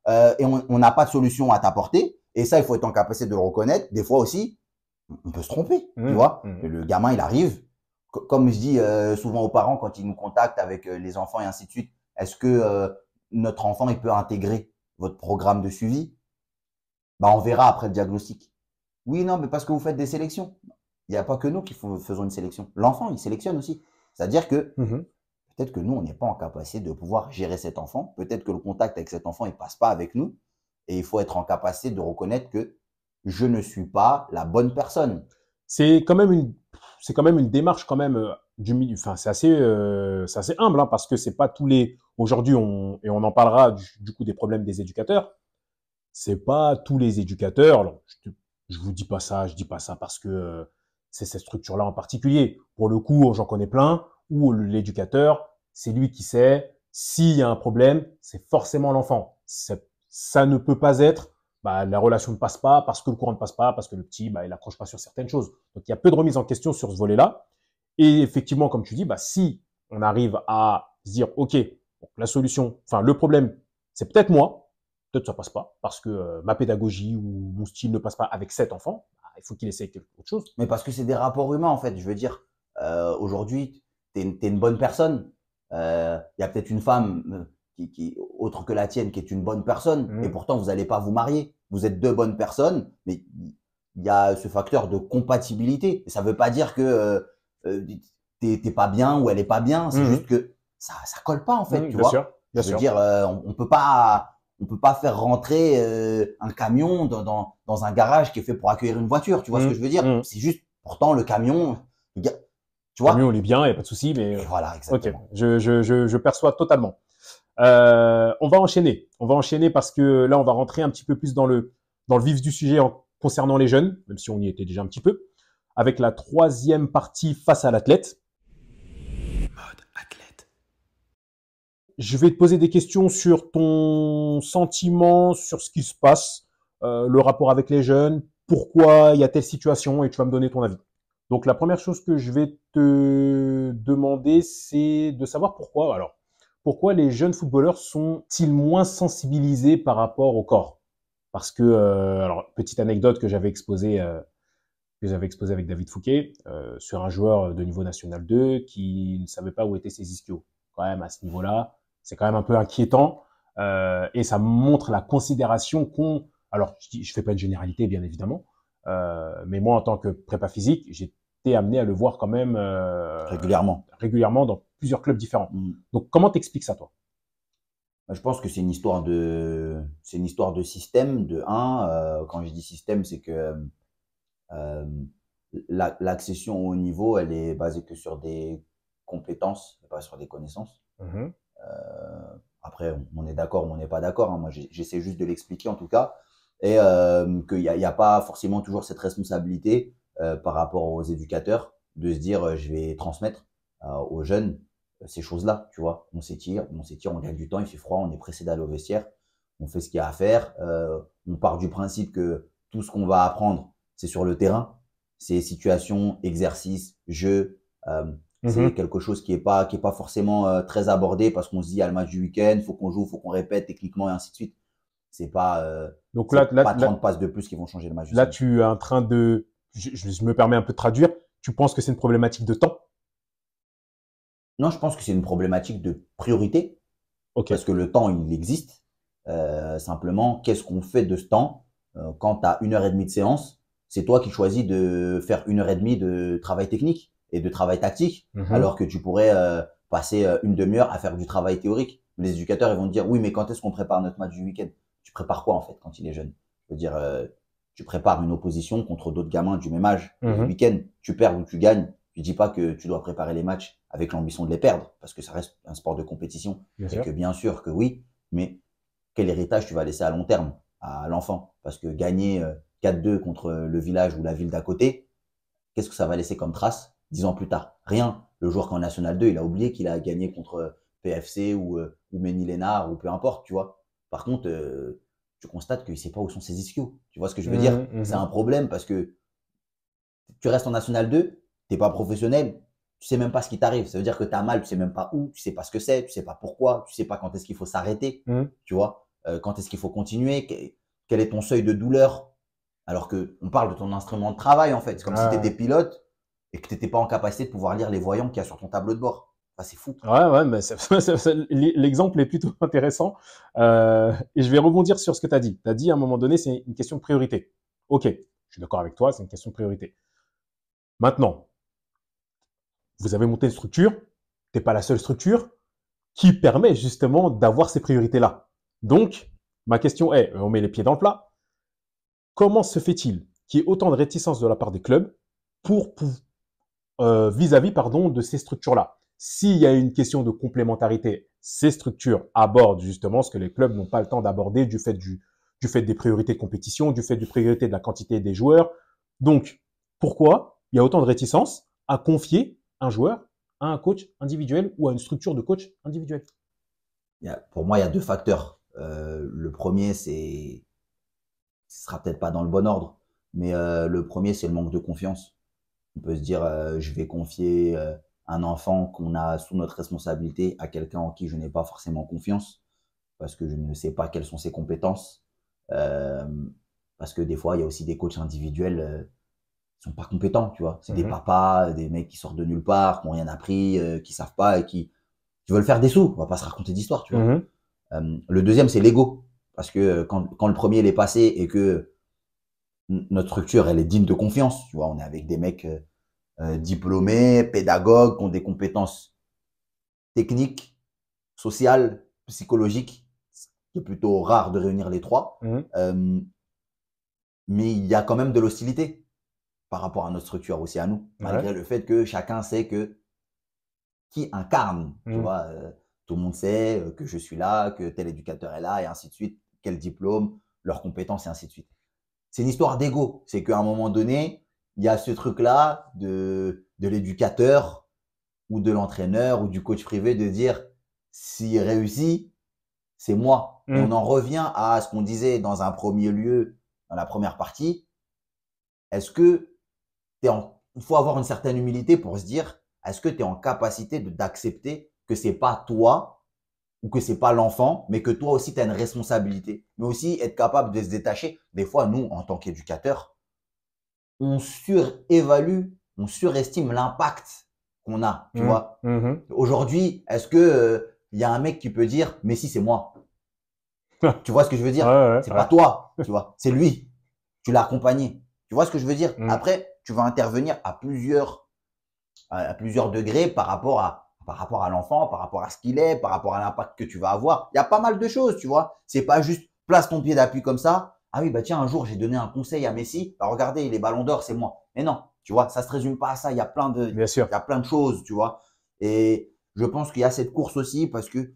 Et on n'a pas de solution à t'apporter. Et ça, il faut être en capacité de le reconnaître. Des fois aussi, on peut se tromper. Tu vois, le gamin, il arrive. Comme je dis souvent aux parents quand ils nous contactent avec les enfants et ainsi de suite, est-ce que notre enfant il peut intégrer votre programme de suivi? Bah, on verra après le diagnostic. Oui, non, mais parce que vous faites des sélections. Il n'y a pas que nous qui faisons une sélection. L'enfant, il sélectionne aussi. C'est-à-dire que peut-être que nous, on n'est pas en capacité de pouvoir gérer cet enfant. Peut-être que le contact avec cet enfant, il passe pas avec nous. Et il faut être en capacité de reconnaître que je ne suis pas la bonne personne. C'est quand même une démarche quand même du milieu. Enfin, c'est assez humble, hein, parce que c'est pas tous les. Aujourd'hui, et on en parlera du coup des problèmes des éducateurs. C'est pas tous les éducateurs. Alors, je vous dis pas ça, je dis pas ça parce que c'est cette structure-là en particulier. Pour le coup, j'en connais plein où l'éducateur, c'est lui qui sait s'il y a un problème, c'est forcément l'enfant. Ça ne peut pas être. Bah, la relation ne passe pas parce que le courant ne passe pas, parce que le petit, bah, il accroche pas sur certaines choses. Donc, il y a peu de remise en question sur ce volet-là. Et effectivement, comme tu dis, bah, si on arrive à se dire, OK, donc la solution, enfin, le problème, c'est peut-être moi, peut-être ça passe pas parce que ma pédagogie ou mon style ne passe pas avec cet enfant, bah, il faut qu'il essaye quelque autre chose. Mais parce que c'est des rapports humains, en fait. Je veux dire, aujourd'hui, t'es une bonne personne. Il y a peut-être une femme autre que la tienne qui est une bonne personne et pourtant, vous n'allez pas vous marier. Vous êtes 2 bonnes personnes, mais il y a ce facteur de compatibilité. Et ça ne veut pas dire que t'es pas bien ou elle est pas bien. C'est juste que ça colle pas, en fait, tu vois. Sûr, bien sûr. Je veux dire, on peut pas faire rentrer un camion dans un garage qui est fait pour accueillir une voiture. Tu vois ce que je veux dire? C'est juste, pourtant, le camion, tu vois. Le camion, il est bien, il n'y a pas de souci, mais. Et voilà, exactement. Ok, je perçois totalement. On va enchaîner parce que là, on va rentrer un petit peu plus dans le vif du sujet concernant les jeunes, même si on y était déjà un petit peu, avec la 3e partie face à l'athlète. Mode athlète. Je vais te poser des questions sur ton sentiment, sur ce qui se passe, le rapport avec les jeunes, pourquoi il y a telle situation, et tu vas me donner ton avis. Donc, la première chose que je vais te demander, c'est de savoir pourquoi. Alors, pourquoi les jeunes footballeurs sont-ils moins sensibilisés par rapport au corps? Parce que, alors, petite anecdote que j'avais exposée avec David Fouquet, sur un joueur de niveau national 2 qui ne savait pas où étaient ses ischios. Quand même, à ce niveau-là, c'est quand même un peu inquiétant, et ça montre la considération qu'ont, alors, je fais pas une généralité, bien évidemment, mais moi, en tant que prépa physique, j'ai été amené à le voir quand même régulièrement. régulièrement dans plusieurs clubs différents. Mm. Donc, comment t'expliques ça, toi? Je pense que c'est une histoire de système, de un. Quand je dis système, c'est que euh, l'accession au haut niveau, elle est basée que sur des compétences, et pas sur des connaissances. Mhm. Après, on est d'accord ou on n'est pas d'accord, hein. Moi, j'essaie juste de l'expliquer en tout cas. Et qu'il n'y a pas forcément toujours cette responsabilité par rapport aux éducateurs de se dire je vais transmettre aux jeunes ces choses-là, tu vois. On s'étire, on gagne du temps, il fait froid, on est pressé d'aller au vestiaire, on fait ce qu'il y a à faire. On part du principe que tout ce qu'on va apprendre, c'est sur le terrain. C'est situation, exercice, jeu. C'est Mhm. quelque chose qui est pas forcément très abordé parce qu'on se dit, il y a le match du week-end, faut qu'on joue, faut qu'on répète techniquement et ainsi de suite. C'est pas, euh, Donc là, c'est pas 30 passes de plus qui vont changer le match du là, samedi. tu es en train de, je me permets un peu de traduire, tu penses que c'est une problématique de temps? Non, je pense que c'est une problématique de priorité Ok. parce que le temps, il existe. Simplement, qu'est-ce qu'on fait de ce temps quand tu as 1 heure et demie de séance? C'est toi qui choisis de faire 1 heure et demie de travail technique et de travail tactique, Mhm. alors que tu pourrais passer une demi-heure à faire du travail théorique. Les éducateurs, ils vont te dire, oui, mais quand est-ce qu'on prépare notre match du week-end? Tu prépares quoi en fait quand il est jeune? Je veux dire, tu prépares une opposition contre d'autres gamins du même âge le Mhm. week-end. Tu perds ou tu gagnes. Je dis pas que tu dois préparer les matchs avec l'ambition de les perdre, parce que ça reste un sport de compétition Bien et sûr. que bien sûr que oui, mais quel héritage tu vas laisser à long terme à l'enfant? Parce que gagner 4-2 contre le village ou la ville d'à côté, qu'est-ce que ça va laisser comme trace 10 ans plus tard? Rien. Le joueur qui est en National 2, il a oublié qu'il a gagné contre PFC ou Mény-Lénard ou peu importe, tu vois. Par contre, tu constates qu'il ne sait pas où sont ses ischios. Tu vois ce que je veux dire? Mhm. C'est Mhm. un problème parce que tu restes en National 2, tu n'es pas professionnel, tu sais même pas ce qui t'arrive. Ça veut dire que tu as mal, tu sais même pas où, tu sais pas ce que c'est, tu sais pas pourquoi, tu sais pas quand est-ce qu'il faut s'arrêter, Mhm. tu vois, quand est-ce qu'il faut continuer, quel est ton seuil de douleur, alors que on parle de ton instrument de travail en fait. C'est comme si tu étais Ah, pilote et que tu n'étais pas en capacité de pouvoir lire les voyants qu'il y a sur ton tableau de bord. Enfin, c'est fou. ouais, ouais, mais l'exemple est plutôt intéressant. Et je vais rebondir sur ce que tu as dit. Tu as dit à un moment donné, c'est une question de priorité. Ok, je suis d'accord avec toi, c'est une question de priorité. Maintenant, vous avez monté une structure, t'es pas la seule structure qui permet justement d'avoir ces priorités-là. Donc, ma question est, on met les pieds dans le plat, comment se fait-il qu'il y ait autant de réticence de la part des clubs pour vis-à-vis pardon de ces structures-là? S'il y a une question de complémentarité, ces structures abordent justement ce que les clubs n'ont pas le temps d'aborder du fait des priorités de compétition, du fait des priorités de la quantité des joueurs. Donc, pourquoi il y a autant de réticence à confier un joueur à un coach individuel ou à une structure de coach individuel? Pour moi, il y a deux facteurs. Le premier, ce sera peut-être pas dans le bon ordre, mais le premier, c'est le manque de confiance. On peut se dire, je vais confier un enfant qu'on a sous notre responsabilité à quelqu'un en qui je n'ai pas forcément confiance, parce que je ne sais pas quelles sont ses compétences. Euh, Parce que des fois, il y a aussi des coachs individuels qui sont pas compétents, tu vois. C'est des Mhm. papas, des mecs qui sortent de nulle part, qui n'ont rien appris, qui savent pas et qui veulent faire des sous. On va pas se raconter d'histoire, tu vois. Mhm. Le deuxième, c'est l'ego. Parce que quand le premier il est passé et que notre structure, elle est digne de confiance, tu vois, on est avec des mecs diplômés, pédagogues, qui ont des compétences techniques, sociales, psychologiques, qui est plutôt rare de réunir les trois. Mhm. Mais il y a quand même de l'hostilité par rapport à notre structure aussi à nous, Ouais. malgré le fait que chacun sait que qui incarne, tu Mhm. vois, tout le monde sait que je suis là, que tel éducateur est là, et ainsi de suite, quel diplôme, leurs compétences, et ainsi de suite. C'est une histoire d'ego. C'est qu'à un moment donné, il y a ce truc-là de l'éducateur ou de l'entraîneur ou du coach privé de dire s'il réussit, c'est moi. Et on Mhm. en revient à ce qu'on disait dans un premier lieu, dans la première partie. Est-ce que tu es il faut avoir une certaine humilité pour se dire, est-ce que tu es en capacité d'accepter que c'est pas toi ou que c'est pas l'enfant, mais que toi aussi tu as une responsabilité. Mais aussi être capable de se détacher. Des fois, nous, en tant qu'éducateurs, on surévalue, on surestime l'impact qu'on a, tu vois. Aujourd'hui, est-ce que y a un mec qui peut dire, mais si c'est moi. Tu vois ce que je veux dire? C'est pas toi, tu vois, c'est lui. Tu l'as accompagné. Tu vois ce que je veux dire? Après, tu vas intervenir à plusieurs degrés par rapport à l'enfant, par rapport à ce qu'il est, par rapport à l'impact que tu vas avoir. Il y a pas mal de choses, tu vois. C'est pas juste place ton pied d'appui comme ça. Ah oui, bah tiens, un jour, j'ai donné un conseil à Messi. Bah regardez, les ballons d'or, c'est moi. Mais non, tu vois, ça se résume pas à ça. Il y a plein de choses, tu vois. Et je pense qu'il y a cette course aussi parce que